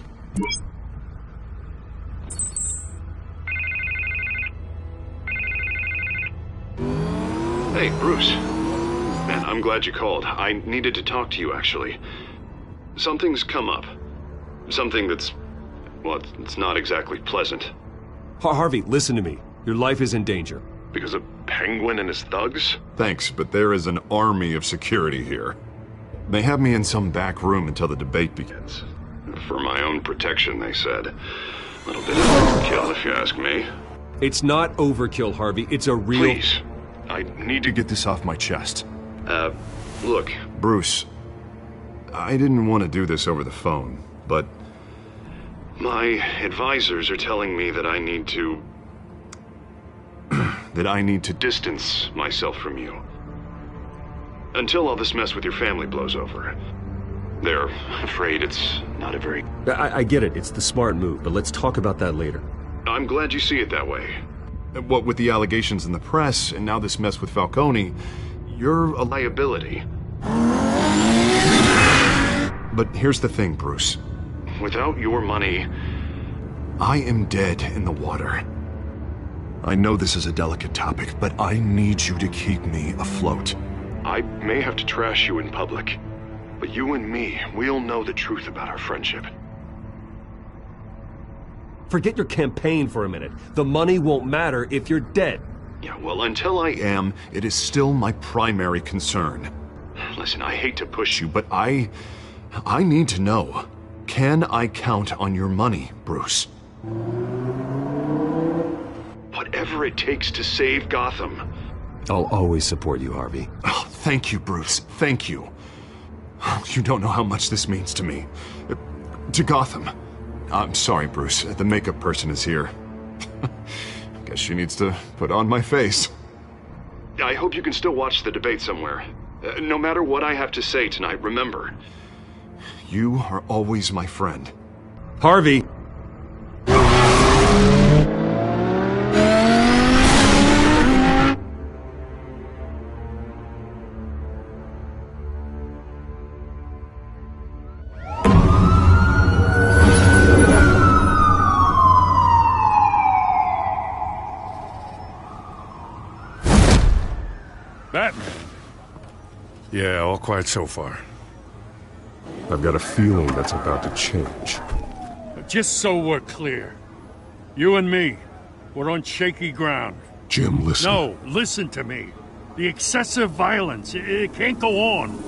B: Hey, Bruce. Man, I'm glad you called. I needed to talk to you, actually. Something's come up. Something that's... well, it's not exactly pleasant.
H: Harvey, listen to me. Your life is in danger.
B: Because of Penguin and his thugs? Thanks, but there is an army of security here. They have me in some back room until the debate begins. For my own protection, they said. A little bit of overkill, if you ask me.
H: It's not overkill, Harvey. It's a real...
B: Please. I need to get this off my chest. Look. Bruce, I didn't want to do this over the phone, but... my advisors are telling me that I need to... that I need to distance myself from you. Until all this mess with your family blows over. They're afraid it's not a very...
H: I get it. It's the smart move, but let's talk about that later.
B: I'm glad you see it that way. What with the allegations in the press, and now this mess with Falcone, you're a liability. But here's the thing, Bruce. Without your money, I am dead in the water. I know this is a delicate topic, but I need you to keep me afloat. I may have to trash you in public, but you and me, we'll know the truth about our friendship.
H: Forget your campaign for a minute. The money won't matter if you're dead.
B: Yeah, well, until I am, it is still my primary concern. Listen, I hate to push you, but I need to know. Can I count on your money, Bruce? Whatever it takes to save Gotham.
H: I'll always support you, Harvey.
B: Oh, thank you, Bruce. Thank you. You don't know how much this means to me. To Gotham. I'm sorry, Bruce. The makeup person is here. Guess she needs to put on my face. I hope you can still watch the debate somewhere. No matter what I have to say tonight, remember, you are always my friend.
H: Harvey!
K: Batman. Yeah, all quiet so far.
F: I've got a feeling that's about to change.
K: Just so we're clear, you and me, we're on shaky ground.
F: Jim, listen.
K: No, listen to me. The excessive violence, it can't go on.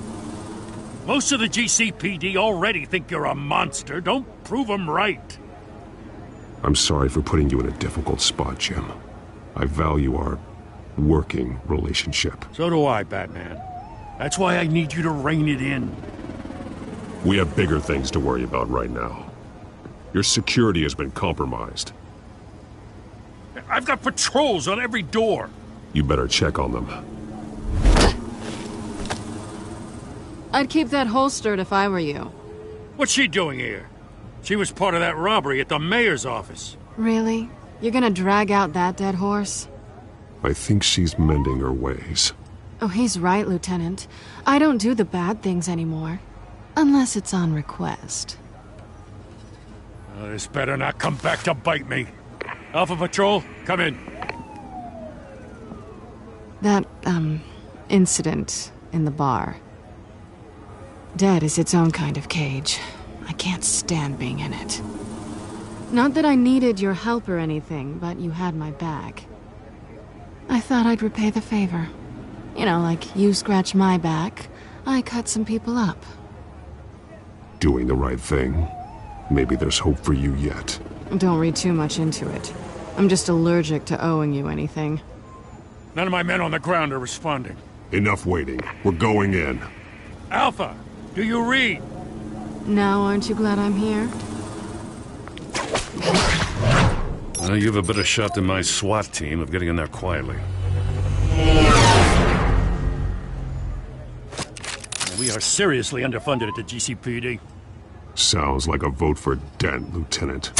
K: Most of the GCPD already think you're a monster. Don't prove them right.
F: I'm sorry for putting you in a difficult spot, Jim. I value our working relationship.
K: So do I, Batman. That's why I need you to rein it in.
F: We have bigger things to worry about right now. Your security has been compromised.
K: I've got patrols on every door.
F: You better check on them.
S: I'd keep that holstered if I were you.
K: What's she doing here? She was part of that robbery at the mayor's office.
S: Really? You're gonna drag out that dead horse?
H: I think she's mending her ways.
S: Oh, he's right, Lieutenant. I don't do the bad things anymore. Unless it's on request.
K: This better not come back to bite me. Alpha Patrol, come in.
S: That, incident in the bar. Dead is its own kind of cage. I can't stand being in it. Not that I needed your help or anything, but you had my back. I thought I'd repay the favor. You know, like you scratch my back, I cut some people up.
H: Doing the right thing. Maybe there's hope for you yet.
S: Don't read too much into it. I'm just allergic to owing you anything.
K: None of my men on the ground are responding.
H: Enough waiting. We're going in.
K: Alpha, do you read?
S: Now, aren't you glad I'm here?
K: You have a better shot than my SWAT team of getting in there quietly. We are seriously underfunded at the GCPD.
H: Sounds like a vote for Dent, Lieutenant.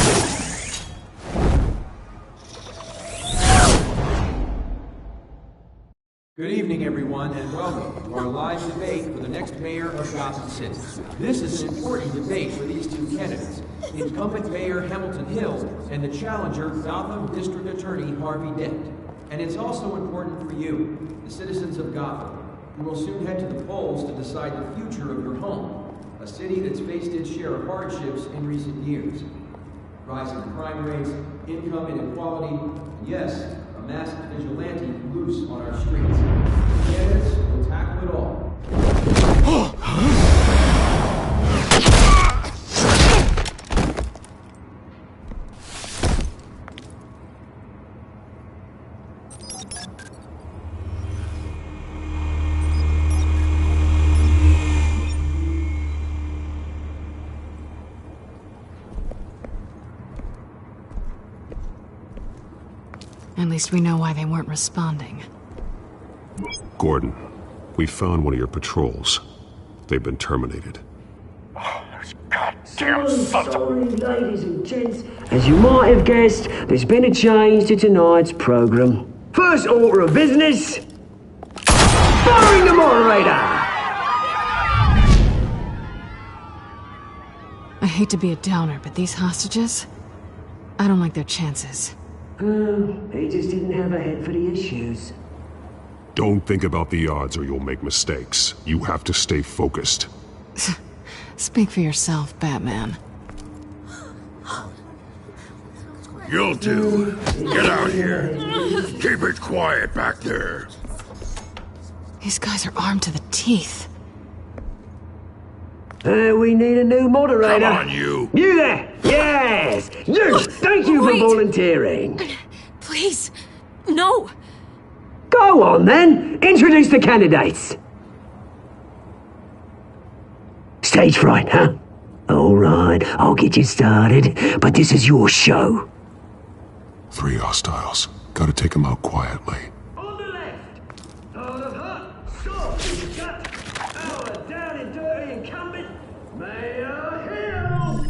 U: Good evening, everyone, and welcome to our live debate for the next mayor of Gotham City. This is an important debate for these two candidates, incumbent Mayor Hamilton Hill and the challenger Gotham District Attorney Harvey Dent. And it's also important for you, the citizens of Gotham, who will soon head to the polls to decide the future of your home, a city that's faced its share of hardships in recent years. Rising crime rates, income inequality, and yes, a masked vigilante loose on our streets. The candidates will tackle it all.
S: At least we know why they weren't responding.
H: Gordon, we found one of your patrols. They've been terminated.
V: Sorry, ladies and gents. As you might have guessed, there's been a change to tonight's program. First order of business, firing the moderator!
S: I hate to be a downer, but these hostages, I don't like their chances.
V: He just didn't have a head for the issues.
H: Don't think about the odds or you'll make mistakes. You have to stay focused.
S: Speak for yourself, Batman.
D: You'll do. Get out here. Keep it quiet back there.
S: These guys are armed to the teeth.
V: We need a new moderator.
D: Come on, you.
V: You there! Yes! You! Thank you for volunteering.
C: Please, no.
V: Go on, then. Introduce the candidates. Stage fright, huh? All right, I'll get you started, but this is your show.
H: 3 hostiles. Gotta take them out quietly.
V: On the left, out of her, stop, you've got our down and dirty incumbent, Mayor Hill.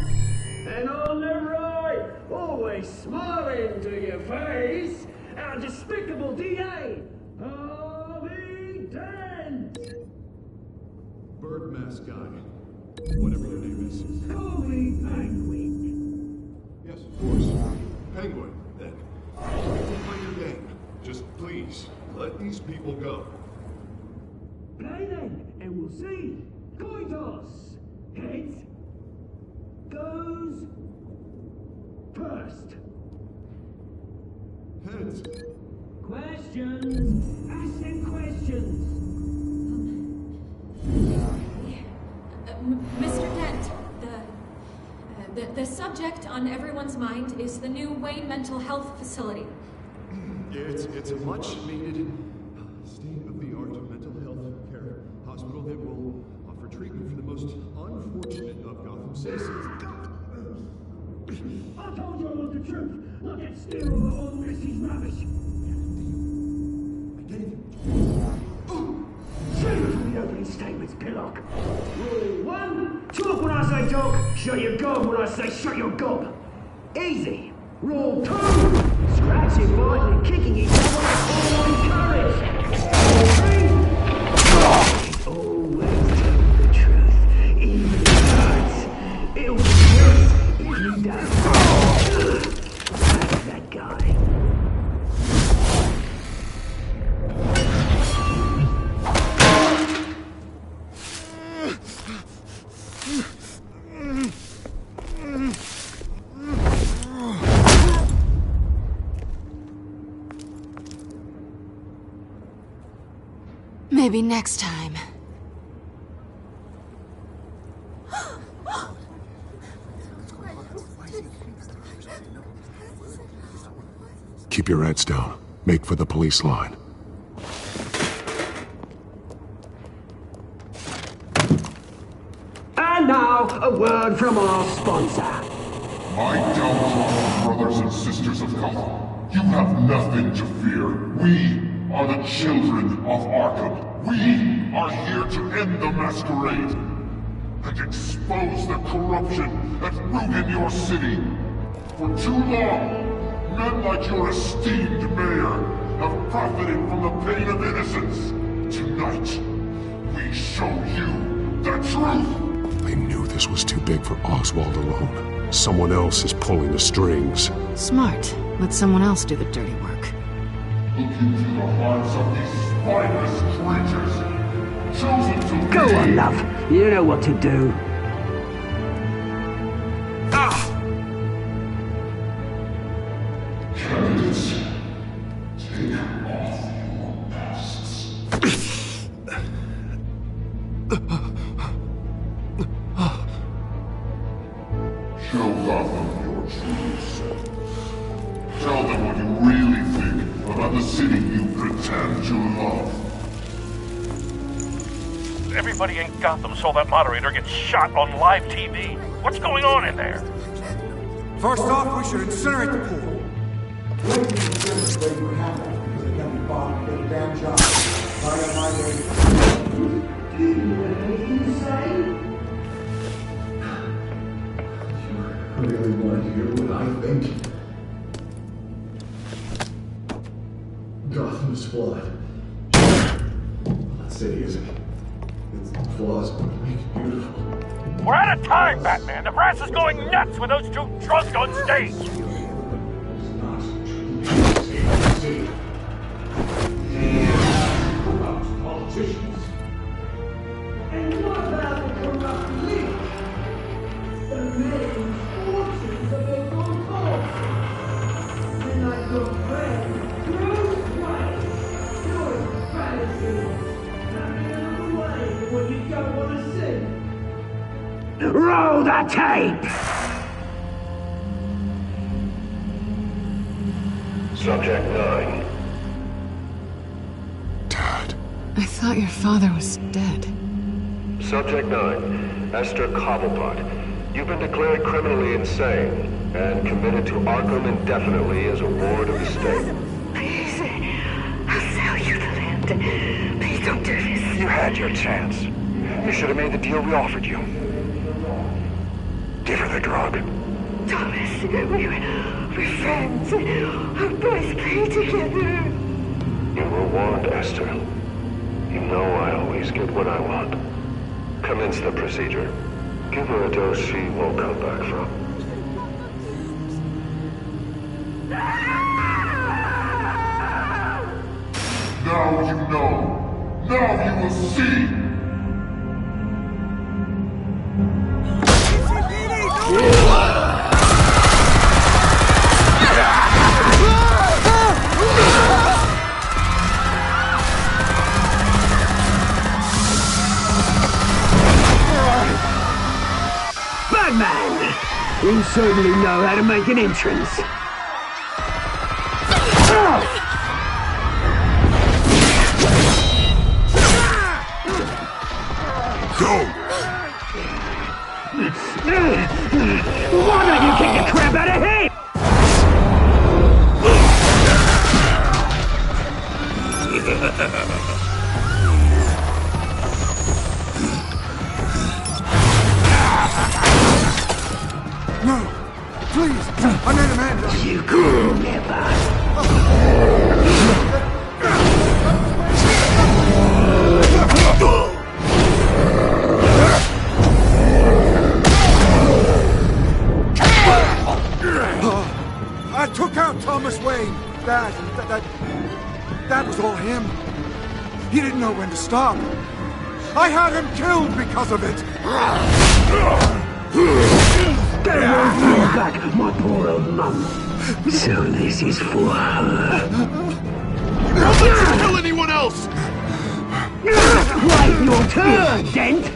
V: And on the right, always smiling to your face, our despicable DA, Harvey Dent.
B: Bird mask guy. Whatever your name is.
V: Call me Penguin.
B: Yes, of course. Penguin, then. Don't play your game. Just please, let these people go.
V: Play then, and we'll see. Coin toss. Heads goes first.
B: Heads.
V: Questions. Ask them questions.
C: Mr. Dent, the subject on everyone's mind is the new Wayne Mental Health Facility.
B: It's a much-needed state-of-the-art mental health care hospital that will offer treatment for the most unfortunate of Gotham citizens.
V: I told you I want the truth. Look at still all this is rubbish. Change the opening statements, Pillock. Rule 1, talk when I say talk, shut your gob when I say shut your gob. Easy. Rule 2. Scratching, biting, and kicking each other all encouraged. Always tell the truth, even if it hurts. It'll be worse if you don't. That's that guy.
S: Maybe next time.
B: Keep your heads down. Make for the police line.
A: And now, a word from our sponsor.
E: My downfall, brothers and sisters of Gotham. You have nothing to fear. We are the children of Arkham. We are here to end the masquerade and expose the corruption that ruined your city. For too long, men like your esteemed mayor have profited from the pain of innocence. Tonight, we show you the truth.
B: They knew this was too big for Oswald alone. Someone else is pulling the strings.
S: Smart. Let someone else do the dirty work.
E: Look into the hearts of these spineless creatures, chosen to
A: Go on, love. You know what to do.
E: Candidates, take off your masks. Show Gotham your true self. Tell them what you really think about the city you pretend to love.
M: Everybody in Gotham saw that moderator get shot on live TV. What's going on in there?
T: First off, we should incinerate the pool.
V: I really want to hear what I think. Gotham's flawed. That city isn't. Its flaws make it beautiful.
M: We're out of time, Batman. The brass is going nuts with those two drunks on stage.
V: Corrupt politicians. And what about the corrupt elite? The men fortunes of their own cause. And like your friend, Bruce Wayne, doing fantasies. Coming in the way when you don't want to see.
A: Roll the tape!
J: Subject 9.
S: I thought your father was dead.
J: Subject 9, Esther Cobblepot. You've been declared criminally insane and committed to Arkham indefinitely as a ward of the state.
I: Please, I'll sell you the land. Please don't do this.
J: You had your chance. You should have made the deal we offered you. Give her the drug.
I: Thomas, we're friends. Our boys play together.
J: You were warned, Esther. You know I always get what I want. Commence the procedure. Give her a dose she won't come back from.
E: Now you know. Now you will see.
A: Batman! You certainly know how to make an entrance.
E: Go!
A: Why don't you kick the crap out of him?
T: No! Please! I made him end.
V: You could never.
T: I took out Thomas Wayne. That was all him. He didn't know when to stop. I had him killed because of it.
V: Get away from your back, my poor old mum. So this is for her.
B: Don't let you kill anyone else!
V: Wait your turn, Dent!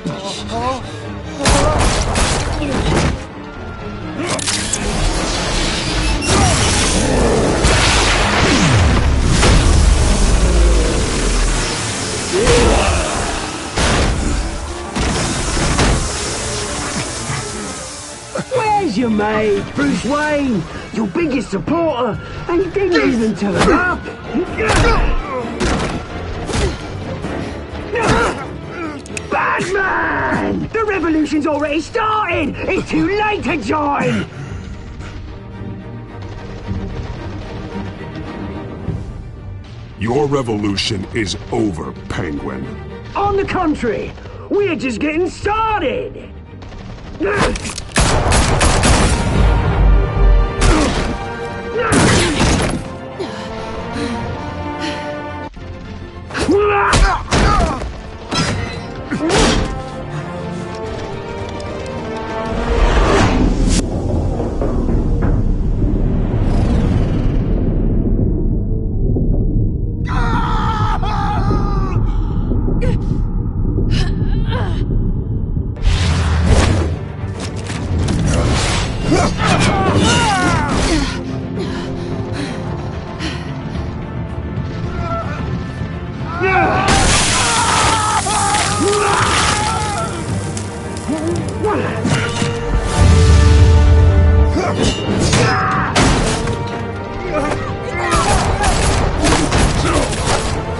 V: Where's your mate, Bruce Wayne? Your biggest supporter, and he didn't even turn up. Batman! The revolution's already started! It's too late to join!
E: Your revolution is over, Penguin.
V: On the contrary, we're just getting started!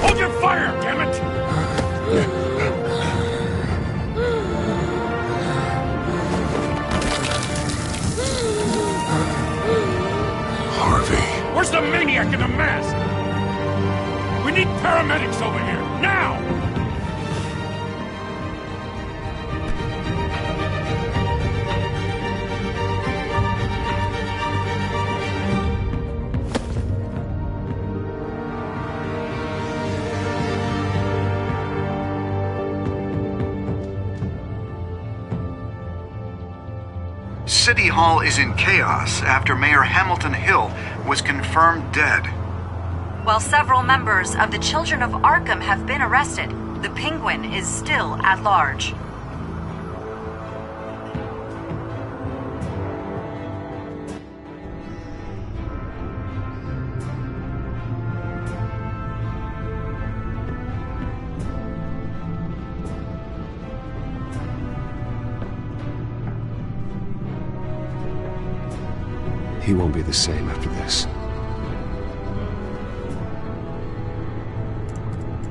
M: Hold your fire, damn it!
E: Harvey.
M: Where's the maniac in the mask? We need paramedics over here, now!
L: City Hall is in chaos after Mayor Hamilton Hill was confirmed dead.
N: While several members of the Children of Arkham have been arrested, the Penguin is still at large.
H: He won't be the same after this.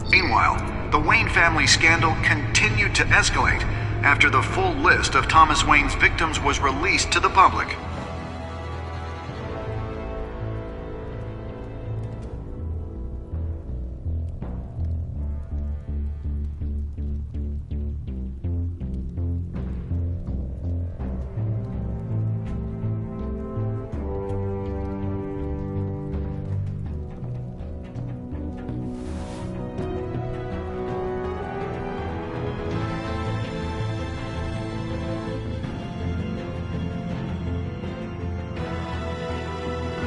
L: Meanwhile, the Wayne family scandal continued to escalate after the full list of Thomas Wayne's victims was released to the public.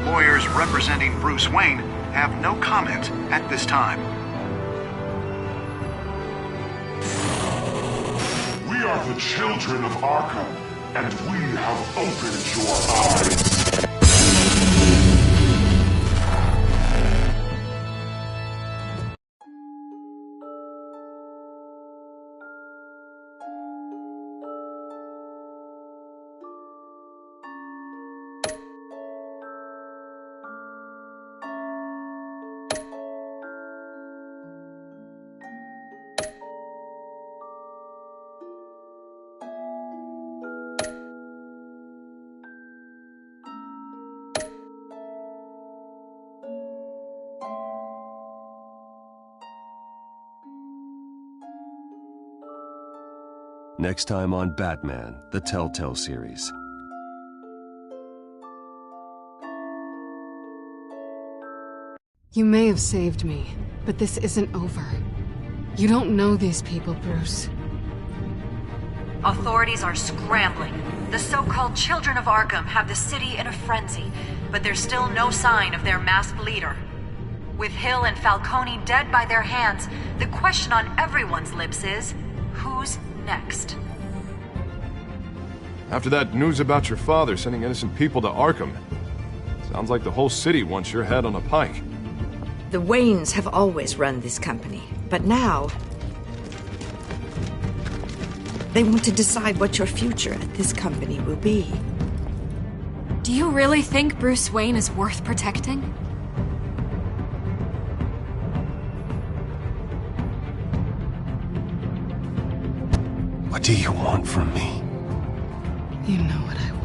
L: Lawyers representing Bruce Wayne have no comment at this time.
E: We are the children of Arkham, and we have opened your eyes.
H: Next time on Batman, the Telltale series.
S: You may have saved me, but this isn't over. You don't know these people, Bruce.
N: Authorities are scrambling. The so-called Children of Arkham have the city in a frenzy, but there's still no sign of their masked leader. With Hill and Falcone dead by their hands, the question on everyone's lips is, who's next?
F: After that news about your father sending innocent people to Arkham, sounds like the whole city wants your head on a pike.
P: The Waynes have always run this company, but now they want to decide what your future at this company will be.
C: Do you really think Bruce Wayne is worth protecting?
H: What do you want from me?
S: You know what I want.